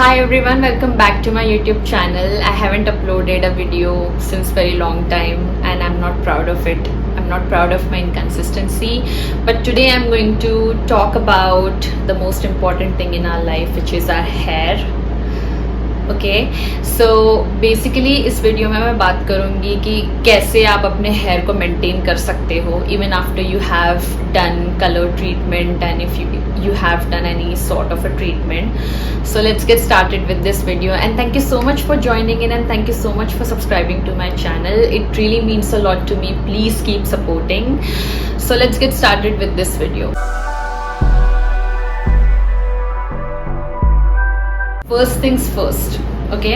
Hi everyone, welcome back to my YouTube channel. I haven't uploaded a video since very long time and I'm not proud of it. I'm not proud of my inconsistency. But today I'm going to talk about the most important thing in our life, which is our hair. Okay so basically इस video में मैं बात करूँगी कि कैसे आप अपने hair को मेंटेन कर सकते हो even after you have done colour treatment and if you have done any sort of a treatment. So let's get started with this video, and thank you so much for joining in and thank you so much for subscribing to my channel. It really means a lot to me. Please keep supporting. So let's get started with this video. First things first, okay,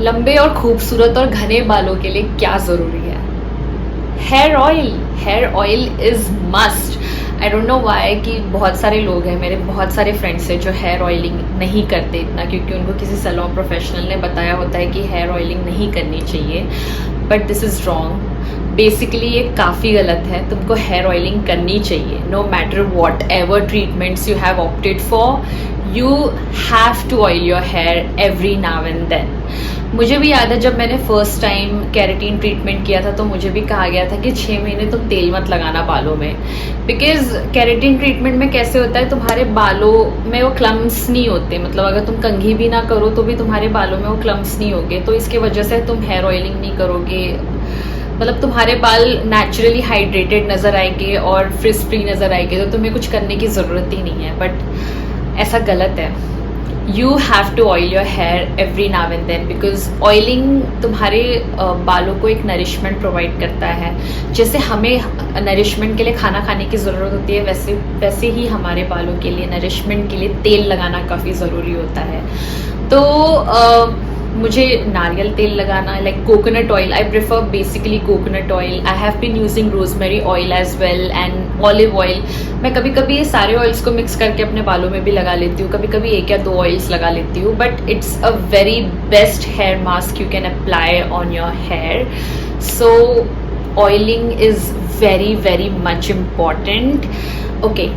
लंबे और खूबसूरत और घने बालों के लिए क्या ज़रूरी है? Hair oil. Hair oil is must. I don't know why कि बहुत सारे लोग हैं, मेरे बहुत सारे फ्रेंड्स हैं जो हेयर ऑयलिंग नहीं करते इतना, क्योंकि उनको किसी सैलून प्रोफेशनल ने बताया होता है कि हेयर ऑयलिंग नहीं करनी चाहिए. But this is wrong. Basically ये काफ़ी गलत है. तुमको हेयर ऑयलिंग करनी चाहिए no matter whatever treatments you have opted for. You have to oil your hair every now and then. मुझे भी याद है जब मैंने फर्स्ट टाइम कैरेटीन ट्रीटमेंट किया था तो मुझे भी कहा गया था कि 6 महीने तुम तेल मत लगाना बालों में, बिकॉज कैरेटीन ट्रीटमेंट में कैसे होता है, तुम्हारे बालों में वो क्लम्स नहीं होते. मतलब अगर तुम कंघी भी ना करो तो भी तुम्हारे बालों में वो क्लम्स नहीं होंगे, तो इसके वजह से तुम हेयर ऑयलिंग नहीं करोगे. मतलब तुम्हारे बाल नेचुरली हाइड्रेटेड नज़र आएंगे और फ्रिज फ्री नज़र आएंगे, तो तुम्हें कुछ करने की ज़रूरत ही नहीं है. बट ऐसा गलत है. You have to oil your hair every now and then, because oiling तुम्हारे बालों को एक नरिशमेंट प्रोवाइड करता है. जैसे हमें नरिशमेंट के लिए खाना खाने की ज़रूरत होती है, वैसे ही हमारे बालों के लिए नरिशमेंट के लिए तेल लगाना काफ़ी ज़रूरी होता है. तो मुझे नारियल तेल लगाना, like coconut oil, I prefer basically coconut oil. I have been using rosemary oil as well and olive oil. मैं कभी कभी ये सारे ऑयल्स को मिक्स करके अपने बालों में भी लगा लेती हूँ, कभी कभी 1 या 2 ऑयल्स लगा लेती हूँ. But it's a very best hair mask you can apply on your hair. So oiling is very very much important. Okay,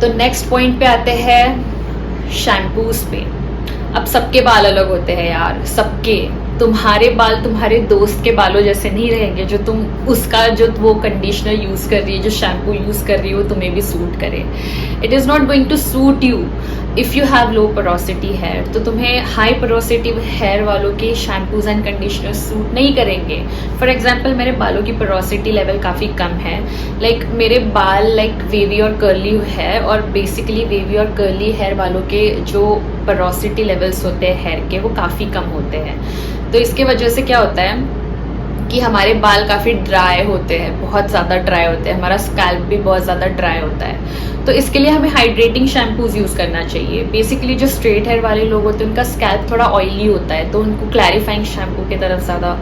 तो नेक्स्ट पॉइंट पे आते हैं शैम्पूज पे. अब सबके बाल अलग होते हैं यार, सबके. तुम्हारे बाल तुम्हारे दोस्त के बालों जैसे नहीं रहेंगे जो तुम उसका जो वो कंडीशनर यूज़ कर रही है, जो शैम्पू यूज़ कर रही है, वो तुम्हें भी सूट करे. It is not going to suit you if you have low porosity hair. तो तुम्हें हाई पोरोसिटी हेयर वालों के शैम्पूज एंड कंडीशनर सूट नहीं करेंगे. फॉर एग्जाम्पल मेरे बालों की पोरोसिटी लेवल काफ़ी कम है. लाइक मेरे बाल लाइक वेवी और कर्ली है, और बेसिकली वेवी और कर्ली हेयर वालों के जो पोरोसिटी लेवल्स होते हैं हेयर के, वो काफ़ी कम होते हैं. तो इसके वजह से क्या होता है कि हमारे बाल काफ़ी ड्राई होते हैं, बहुत ज़्यादा ड्राई होते हैं. हमारा स्कैल्प भी बहुत ज़्यादा ड्राई होता है. तो इसके लिए हमें हाइड्रेटिंग शैम्पूज यूज़ करना चाहिए. बेसिकली जो स्ट्रेट हेयर वाले लोग होते हैं उनका स्कैल्प थोड़ा ऑयली होता है, तो उनको क्लैरिफाइंग शैम्पू की तरफ ज़्यादा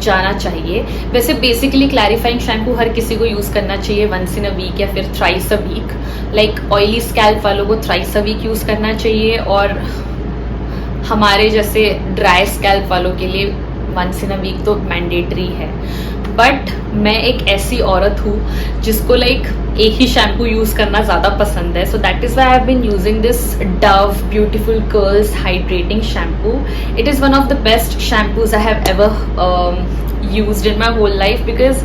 जाना चाहिए. वैसे बेसिकली क्लैरिफाइंग शैम्पू हर किसी को यूज़ करना चाहिए वंस इन अ वीक या फिर thrice a week. Like oily scalp वालों को थ्राइस अ वीक यूज़ करना चाहिए, और हमारे जैसे ड्राई स्कैल्प वालों के लिए वंस इन अ वीक तो मैंडेटरी है. बट मैं एक ऐसी औरत हूँ जिसको लाइक एक ही शैम्पू यूज़ करना ज़्यादा पसंद है. So that is why I have been using this Dove beautiful curls hydrating shampoo. It is one of the best shampoos I have ever used in my whole life, because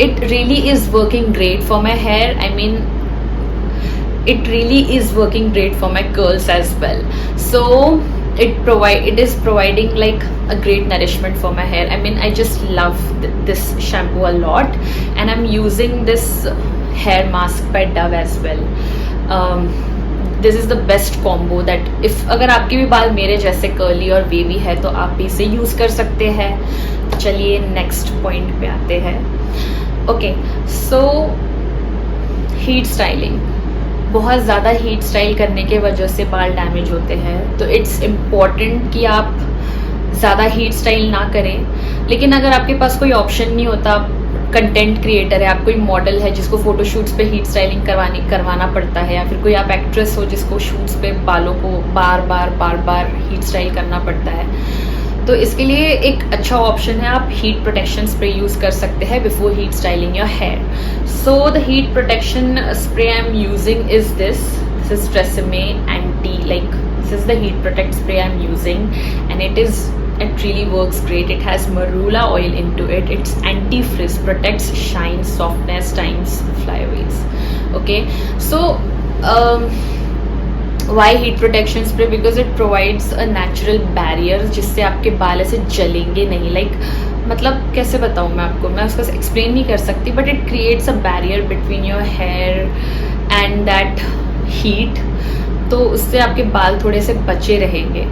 it really is working great for my hair. I mean, it really is working great for my curls as well. So it is providing like a great nourishment for my hair. I mean, I just love this shampoo a lot, and I'm using this hair mask by Dove as well. This is the best combo that if अगर आपके भी बाल मेरे जैसे curly और wavy है तो आप भी इसे यूज़ कर सकते हैं. चलिए नेक्स्ट पॉइंट पे आते हैं. Okay, so heat styling. बहुत ज़्यादा हीट स्टाइल करने के वजह से बाल डैमेज होते हैं, तो इट्स इम्पॉर्टेंट कि आप ज़्यादा हीट स्टाइल ना करें. लेकिन अगर आपके पास कोई ऑप्शन नहीं होता, कंटेंट क्रिएटर है, आप कोई मॉडल है जिसको फोटोशूट्स पे हीट स्टाइलिंग करवाना पड़ता है, या फिर कोई आप एक्ट्रेस हो जिसको शूट्स पे बालों को बार बार हीट स्टाइल करना पड़ता है, तो इसके लिए एक अच्छा ऑप्शन है, आप हीट प्रोटेक्शन स्प्रे यूज़ कर सकते हैं before heat styling your hair. So the heat protection spray I am using is this is Tresemme anti, like this is the heat protect spray I'm using, and it really works great. It has marula oil into it. It's anti-frizz, protects shine, softness, times flyaways. Okay, so why heat protection spray? Because it provides a natural barrier जिससे आपके बाल ऐसे जलेंगे नहीं. like मतलब कैसे बताऊँ मैं आपको, मैं उसका एक्सप्लेन नहीं कर सकती, but it creates a barrier between your hair and that heat. तो उससे आपके बाल थोड़े से बचे रहेंगे.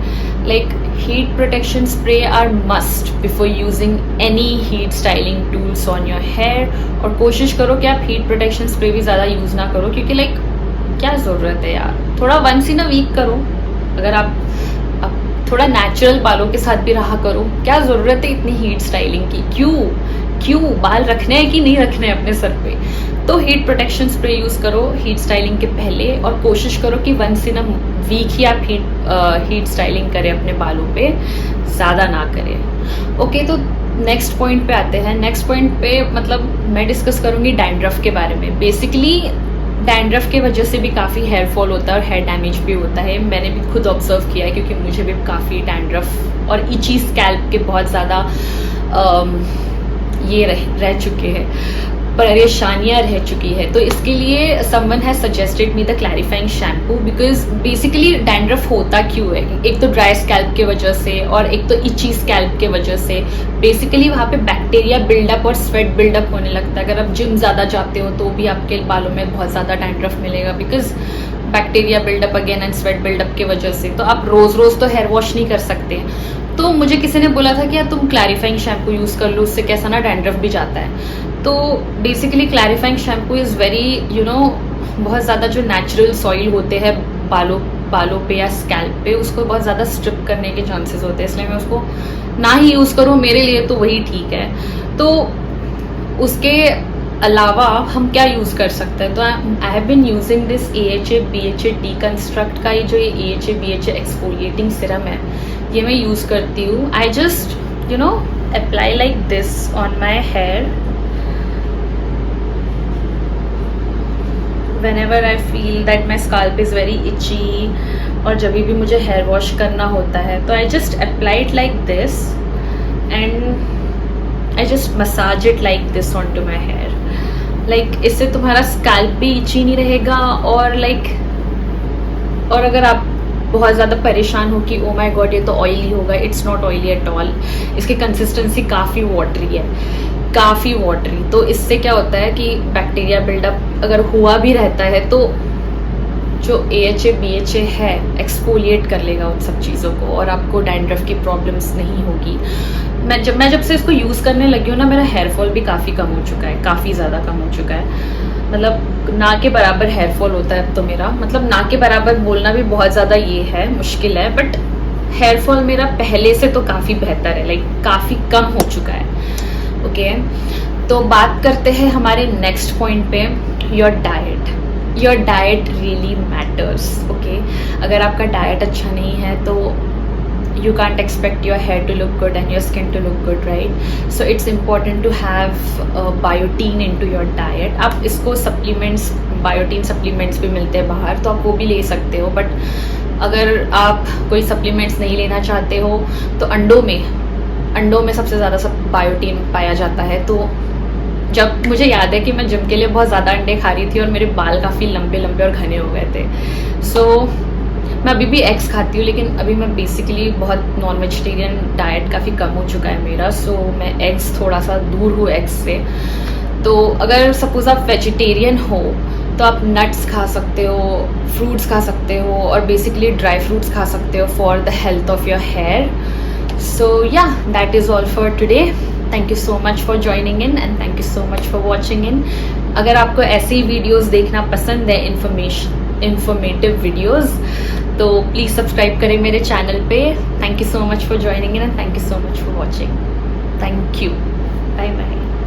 Like heat protection spray are must before using any heat styling tools on your hair. और कोशिश करो कि आप हीट प्रोटेक्शन स्प्रे भी ज़्यादा यूज़ ना करो, क्योंकि लाइक क्या ज़रूरत है यार, थोड़ा वंस इन अ वीक करो. अगर आप थोड़ा नेचुरल बालों के साथ भी रहा करो. क्या ज़रूरत है इतनी हीट स्टाइलिंग की? क्यों बाल रखने हैं कि नहीं रखने हैं अपने सर पे? तो हीट प्रोटेक्शन स्प्रे यूज़ करो हीट स्टाइलिंग के पहले, और कोशिश करो कि वंस इन अ वीक ही आप हीट स्टाइलिंग करें अपने बालों पे, ज़्यादा ना करें. ओके, तो नेक्स्ट पॉइंट पे आते हैं. नेक्स्ट पॉइंट पे मतलब मैं डिस्कस करूँगी डैंड्रफ के बारे में. बेसिकली डैंड्रफ की वजह से भी काफ़ी हेयर फॉल होता है और हेयर डैमेज भी होता है. मैंने भी खुद ऑब्जर्व किया है, क्योंकि मुझे भी काफ़ी डैंड्रफ और इची स्कैल्प के बहुत ज़्यादा ये रह चुके हैं, परेशानियाँ रह चुकी है. तो इसके लिए someone has suggested me the clarifying shampoo. Because basically dandruff होता क्यों है? एक तो ड्राई स्कैल्प के वजह से, और एक तो इची स्कैल्प के वजह से. बेसिकली वहाँ पे बैक्टीरिया बिल्डअप और स्वेट बिल्डअप होने लगता है. अगर आप जिम ज़्यादा जाते हो तो भी आपके बालों में बहुत ज़्यादा डैंड्रफ मिलेगा, because bacteria buildup again and sweat buildup की वजह से. तो आप रोज़ रोज़ तो हेयर वॉश नहीं कर सकते. तो मुझे किसी ने बोला था कि यार तुम क्लैरिफाइंग शैम्पू यूज़ कर लो, उससे कैसा ना डैंड्रफ भी जाता है. तो basically clarifying shampoo is very बहुत ज़्यादा जो नेचुरल सॉइल होते हैं बालों पे या स्कैल्प पे, उसको बहुत ज़्यादा स्ट्रिप करने के चांसेस होते हैं. इसलिए मैं उसको ना ही यूज़ करूँ, मेरे लिए तो वही ठीक है. तो उसके अलावा हम क्या यूज़ कर सकते हैं? तो I have been using this AHA BHA deconstruct का ये जो ये AHA BHA एक्सफोलिएटिंग सिरम है, ये मैं यूज़ करती हूँ. I just apply like this on my hair whenever I feel that my scalp is very itchy, और जब भी मुझे हेयर वॉश करना होता है तो I just apply it like this and I just massage it like this onto my hair. like इससे तुम्हारा स्कैल्प भी इची नहीं रहेगा, और अगर आप बहुत ज़्यादा परेशान हो कि ओ माई गॉड ये तो ऑयली होगा, it's not oily at all. इसकी कंसिस्टेंसी काफ़ी वाटरी है, काफ़ी वाटरी. तो इससे क्या होता है कि बैक्टीरिया बिल्डअप अगर हुआ भी रहता है तो जो AHA BHA है एक्सफोलिएट कर लेगा उन सब चीज़ों को, और आपको डैंड्रफ की प्रॉब्लम्स नहीं होगी. मैं जब से इसको यूज़ करने लगी हूँ ना, मेरा हेयर फॉल भी काफ़ी कम हो चुका है, काफ़ी ज़्यादा कम हो चुका है. मतलब ना के बराबर हेयर फॉल होता है अब तो मेरा. मतलब ना के बराबर बोलना भी बहुत ज़्यादा ये है, मुश्किल है, बट हेयर फॉल मेरा पहले से तो काफ़ी बेहतर है, काफ़ी कम हो चुका है. ओके, तो बात करते हैं हमारे नेक्स्ट पॉइंट पे, your diet. Your diet really matters. Okay, अगर आपका डाइट अच्छा नहीं है तो you can't expect your hair to look good and your skin to look good, right? So it's important to have biotin into your diet. आप इसको supplements, biotin supplements भी मिलते हैं बाहर, तो आप वो भी ले सकते हो. बट अगर आप कोई supplements नहीं लेना चाहते हो तो अंडों में सबसे ज़्यादा बायोटीन पाया जाता है. तो जब मुझे याद है कि मैं जिम के लिए बहुत ज़्यादा अंडे खा रही थी और मेरे बाल काफ़ी लंबे लंबे और घने हो गए थे. सो मैं अभी भी एग्स खाती हूँ, लेकिन अभी मैं बेसिकली बहुत नॉन वेजिटेरियन डाइट काफ़ी कम हो चुका है मेरा. सो मैं एग्स थोड़ा सा दूर हूँ एग्स से. तो अगर सपोज़ आप वेजिटेरियन हो तो आप नट्स खा सकते हो, फ्रूट्स खा सकते हो, और बेसिकली ड्राई फ्रूट्स खा सकते हो for the health of your hair. So yeah, that is all for today. Thank you so much for joining in and thank you so much for watching in. अगर आपको ऐसी videos देखना पसंद है, informative videos, तो please subscribe करें मेरे channel पे. Thank you so much for joining in and thank you so much for watching. Thank you. Bye bye.